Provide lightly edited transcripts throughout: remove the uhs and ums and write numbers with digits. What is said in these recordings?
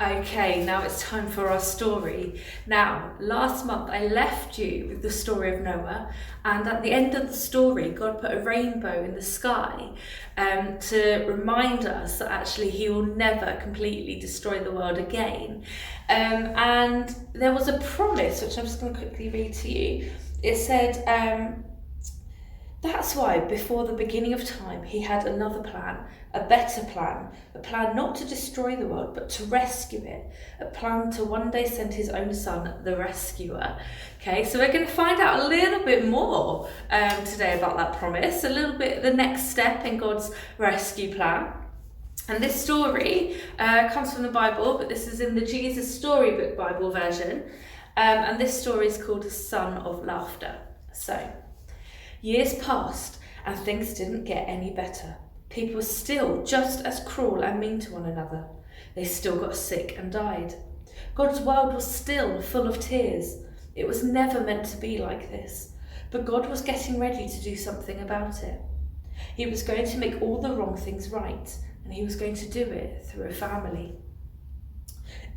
Okay, now it's time for our story. Now, last month I left you with the story of Noah, and at the end of the story, God put a rainbow in the sky to remind us that actually He will never completely destroy the world again. And there was a promise, which I'm just going to quickly read to you. It said, that's why, before the beginning of time, He had another plan, a better plan, a plan not to destroy the world, but to rescue it, a plan to one day send His own Son, the rescuer. Okay, so we're going to find out a little bit more today about that promise, a little bit the next step in God's rescue plan. And this story comes from the Bible, but this is in the Jesus Storybook Bible version. And this story is called Son of Laughter. So, years passed and things didn't get any better. People were still just as cruel and mean to one another. They still got sick and died. God's world was still full of tears. It was never meant to be like this. But God was getting ready to do something about it. He was going to make all the wrong things right, and He was going to do it through a family.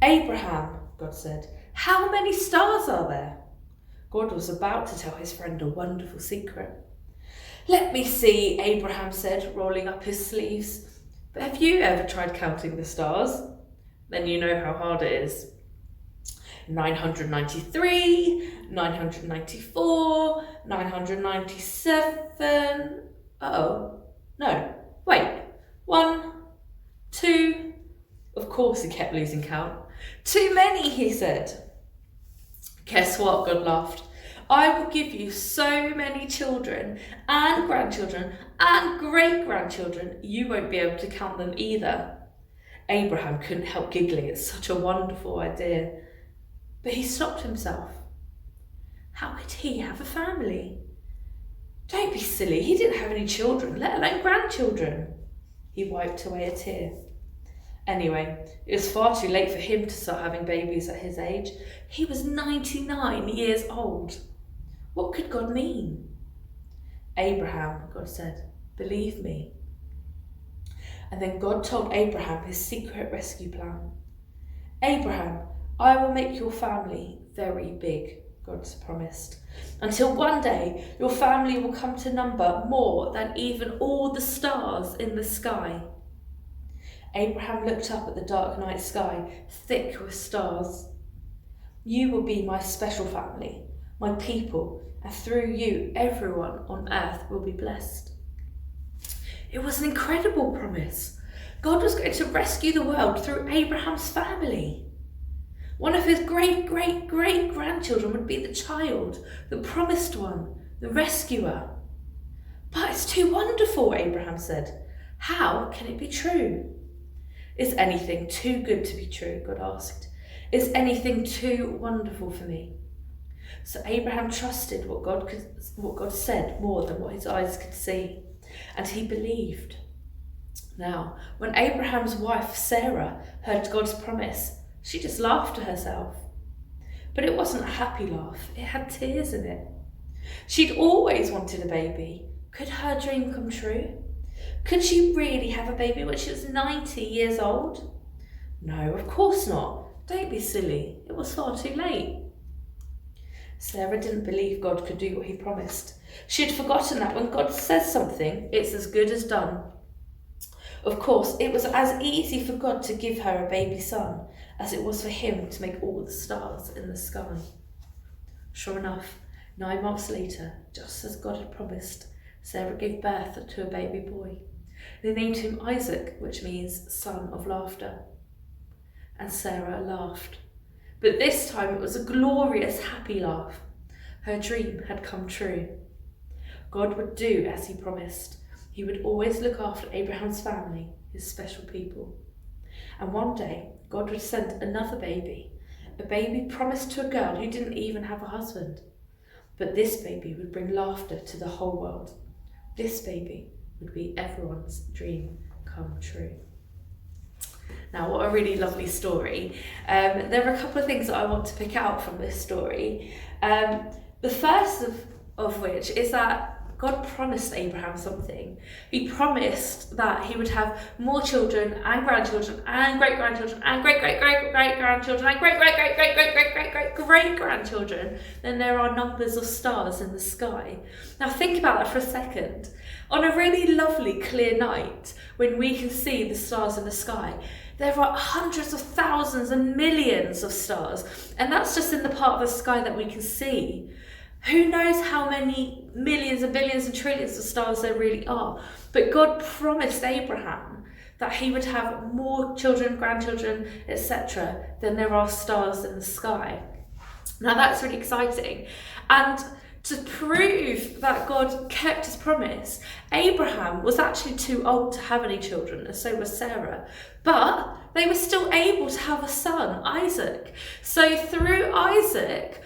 Abraham, God said, how many stars are there? God was about to tell his friend a wonderful secret. Let me see, Abraham said, rolling up his sleeves. But have you ever tried counting the stars? Then you know how hard it is. 993, 994, 997. Uh-oh. No. Wait. 1, 2. Of course he kept losing count. Too many, he said. Guess what? God laughed. I will give you so many children and grandchildren and great-grandchildren, you won't be able to count them either. Abraham couldn't help giggling at such a wonderful idea. But he stopped himself. How could he have a family? Don't be silly, he didn't have any children, let alone grandchildren. He wiped away a tear. Anyway, it was far too late for him to start having babies at his age. He was 99 years old. What could God mean? Abraham, God said, believe me. And then God told Abraham his secret rescue plan. Abraham, I will make your family very big, God promised, until one day your family will come to number more than even all the stars in the sky. Abraham looked up at the dark night sky, thick with stars. You will be my special family, my people, and through you, everyone on earth will be blessed. It was an incredible promise. God was going to rescue the world through Abraham's family. One of his great-great-great-grandchildren would be the child, the promised one, the rescuer. But it's too wonderful, Abraham said. How can it be true? Is anything too good to be true? God asked. Is anything too wonderful for me? So Abraham trusted what God said more than what his eyes could see, and he believed. Now, when Abraham's wife Sarah heard God's promise, she just laughed to herself. But it wasn't a happy laugh, it had tears in it. She'd always wanted a baby. Could her dream come true? Could she really have a baby when she was 90 years old? No, of course not. Don't be silly. It was far too late. Sarah didn't believe God could do what he promised. She had forgotten that when God says something, it's as good as done. Of course, it was as easy for God to give her a baby son as it was for him to make all the stars in the sky. Sure enough, 9 months later, just as God had promised, Sarah gave birth to a baby boy. They named him Isaac, which means son of laughter. And Sarah laughed. But this time it was a glorious, happy laugh. Her dream had come true. God would do as he promised. He would always look after Abraham's family, his special people. And one day, God would send another baby, a baby promised to a girl who didn't even have a husband. But this baby would bring laughter to the whole world. This baby would be everyone's dream come true. Now, what a really lovely story. There are a couple of things that I want to pick out from this story. The first of which is that God promised Abraham something. He promised that he would have more children and grandchildren and great-grandchildren and great-great-great-great-grandchildren and great-great-great-great-great-great-great-grandchildren than there are numbers of stars in the sky. Now think about that for a second. On a really lovely clear night, when we can see the stars in the sky, there are hundreds of thousands and millions of stars, and that's just in the part of the sky that we can see. Who knows how many millions and billions and trillions of stars there really are? But God promised Abraham that he would have more children, grandchildren, etc. than there are stars in the sky. Now that's really exciting. And to prove that God kept his promise, Abraham was actually too old to have any children, and so was Sarah. But they were still able to have a son, Isaac. So through Isaac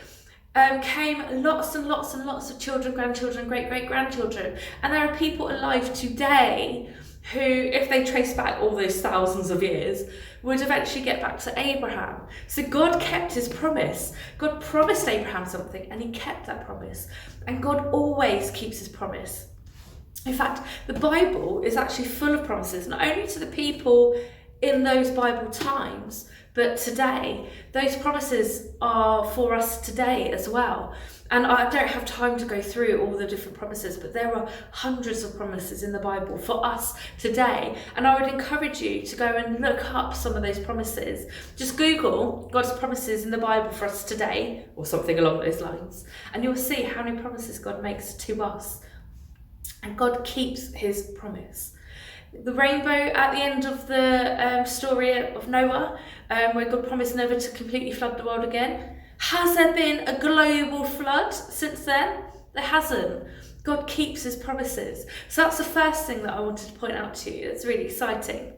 came lots and lots and lots of children, grandchildren, great-great-grandchildren. And there are people alive today who, if they trace back all those thousands of years, would eventually get back to Abraham. So God kept his promise. God promised Abraham something and he kept that promise. And God always keeps his promise. In fact, the Bible is actually full of promises, not only to the people in those Bible times, but today. Those promises are for us today as well. And I don't have time to go through all the different promises, but there are hundreds of promises in the Bible for us today. And I would encourage you to go and look up some of those promises. Just Google God's promises in the Bible for us today, or something along those lines, and you'll see how many promises God makes to us. And God keeps his promise. The rainbow at the end of the story of Noah, where God promised never to completely flood the world again. Has there been a global flood since then? There hasn't. God keeps his promises. So that's the first thing that I wanted to point out to you. It's really exciting.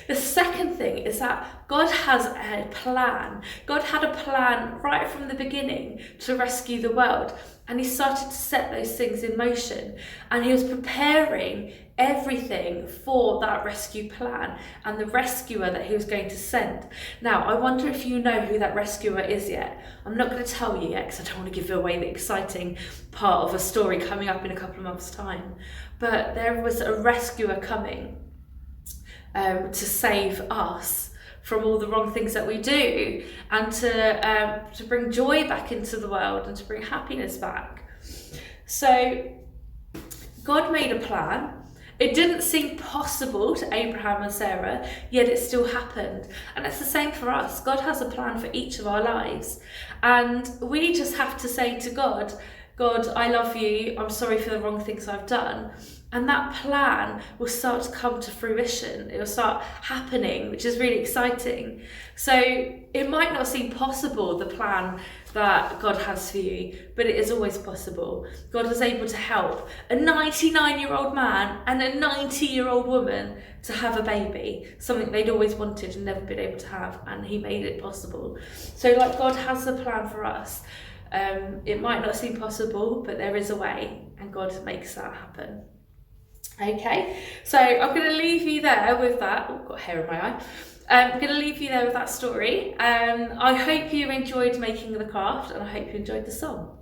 The second thing is that God has a plan. God had a plan right from the beginning to rescue the world. And he started to set those things in motion. And he was preparing everything for that rescue plan and the rescuer that he was going to send. Now, I wonder if you know who that rescuer is yet. I'm not going to tell you yet because I don't want to give away the exciting part of a story coming up in a couple of months' time. But there was a rescuer coming to save us from all the wrong things that we do, and to bring joy back into the world and to bring happiness back. So God made a plan. It didn't seem possible to Abraham and Sarah, yet it still happened. And it's the same for us. God has a plan for each of our lives. And we just have to say to God, God, I love you. I'm sorry for the wrong things I've done. And that plan will start to come to fruition. It will start happening, which is really exciting. So it might not seem possible, the plan that God has for you, but it is always possible. God was able to help a 99-year-old man and a 90-year-old woman to have a baby, something they'd always wanted and never been able to have, and he made it possible. So like God has a plan for us. It might not seem possible, but there is a way, and God makes that happen. Okay, so I'm going to leave you there with that. Oh, got hair in my eye. I'm going to leave you there with that story. I hope you enjoyed making the craft, and I hope you enjoyed the song.